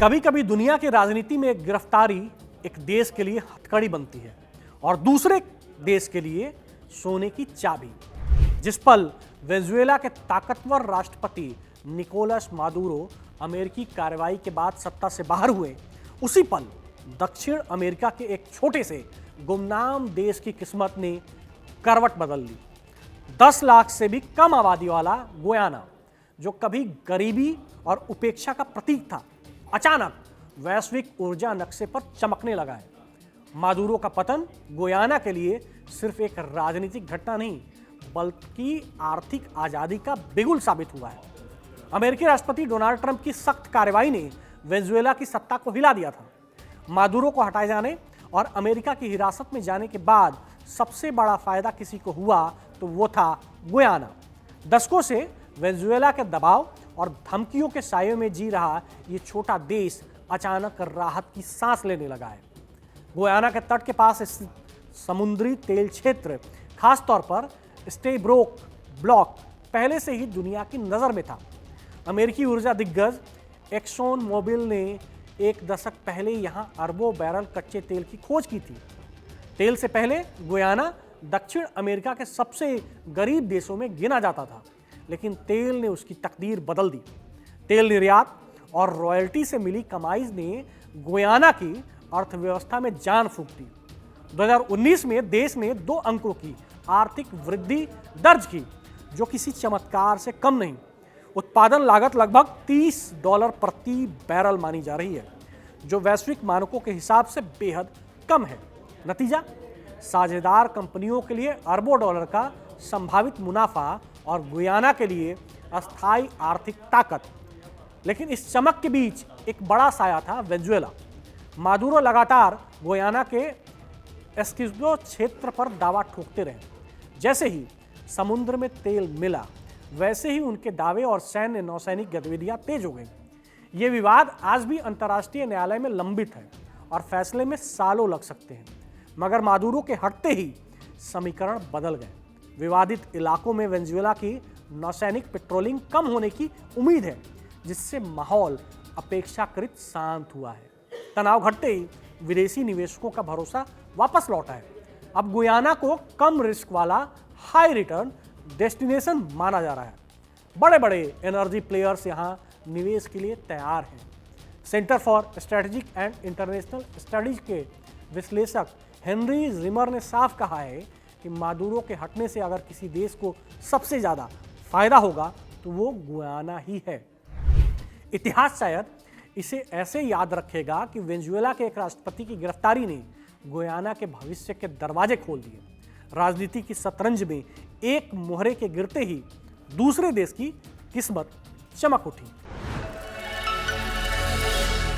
कभी कभी दुनिया की राजनीति में एक गिरफ्तारी एक देश के लिए हथकड़ी बनती है और दूसरे देश के लिए सोने की चाबी। जिस पल वेनेजुएला के ताकतवर राष्ट्रपति निकोलस मादुरो अमेरिकी कार्रवाई के बाद सत्ता से बाहर हुए, उसी पल दक्षिण अमेरिका के एक छोटे से गुमनाम देश की किस्मत ने करवट बदल ली। 10 लाख से भी कम आबादी वाला गुयाना, जो कभी गरीबी और उपेक्षा का प्रतीक था, अचानक वैश्विक ऊर्जा नक्शे पर चमकने लगा है। मादुरो का पतन गुयाना के लिए सिर्फ एक राजनीतिक घटना नहीं, बल्कि आर्थिक आजादी का बिगुल साबित हुआ है। अमेरिकी राष्ट्रपति डोनाल्ड ट्रंप की सख्त कार्रवाई ने वेनेजुएला की सत्ता को हिला दिया था। मादुरो को हटाए जाने और अमेरिका की हिरासत में जाने के बाद सबसे बड़ा फायदा किसी को हुआ तो वो था गुयाना। दशकों से वेनेजुएला के दबाव और धमकियों के साये में जी रहा ये छोटा देश अचानक राहत की सांस लेने लगा है। गुयाना के तट के पास स्थित समुद्री तेल क्षेत्र, खासतौर पर स्टेब्रोक ब्लॉक, पहले से ही दुनिया की नज़र में था। अमेरिकी ऊर्जा दिग्गज एक्सोन मोबिल ने एक दशक पहले यहां अरबों बैरल कच्चे तेल की खोज की थी। तेल से पहले गुयाना दक्षिण अमेरिका के सबसे गरीब देशों में गिना जाता था, लेकिन तेल ने उसकी तकदीर बदल दी। तेल निर्यात और रॉयल्टी से मिली कमाई ने गुयाना की अर्थव्यवस्था में जान फूंक दी। 2019 में देश ने 2 अंकों की आर्थिक वृद्धि दर्ज की, जो किसी चमत्कार से कम नहीं। उत्पादन लागत लगभग $30 प्रति बैरल मानी जा रही है, जो वैश्विक मानकों के हिसाब से बेहद कम है। नतीजा, साझेदार कंपनियों के लिए अरबों डॉलर का संभावित मुनाफा और गुयाना के लिए अस्थायी आर्थिक ताकत। लेकिन इस चमक के बीच एक बड़ा साया था वेनेजुएला। मादुरो लगातार गुयाना के एस्किज़ो क्षेत्र पर दावा ठोकते रहे। जैसे ही समुद्र में तेल मिला, वैसे ही उनके दावे और सैन्य नौसैनिक गतिविधियां तेज हो गई। ये विवाद आज भी अंतर्राष्ट्रीय न्यायालय में लंबित है और फैसले में सालों लग सकते हैं। मगर मादुरो के हटते ही समीकरण बदल गए। विवादित इलाकों में वेनेजुएला की नौसैनिक पेट्रोलिंग कम होने की उम्मीद है, जिससे माहौल अपेक्षाकृत शांत हुआ है। तनाव घटते ही विदेशी निवेशकों का भरोसा वापस लौटा है। अब गुयाना को कम रिस्क वाला हाई रिटर्न डेस्टिनेशन माना जा रहा है। बड़े बड़े एनर्जी प्लेयर्स यहाँ निवेश के लिए तैयार हैं। Centre for strategic and international studies के विश्लेषक हेनरी जिमर ने साफ कहा है कि मादुरो के हटने से अगर किसी देश को सबसे ज़्यादा फायदा होगा तो वो गुयाना ही है। इतिहास शायद इसे ऐसे याद रखेगा कि वेनेजुएला के एक राष्ट्रपति की गिरफ्तारी ने गुयाना के भविष्य के दरवाजे खोल दिए। राजनीति की शतरंज में एक मोहरे के गिरते ही दूसरे देश की किस्मत चमक उठी।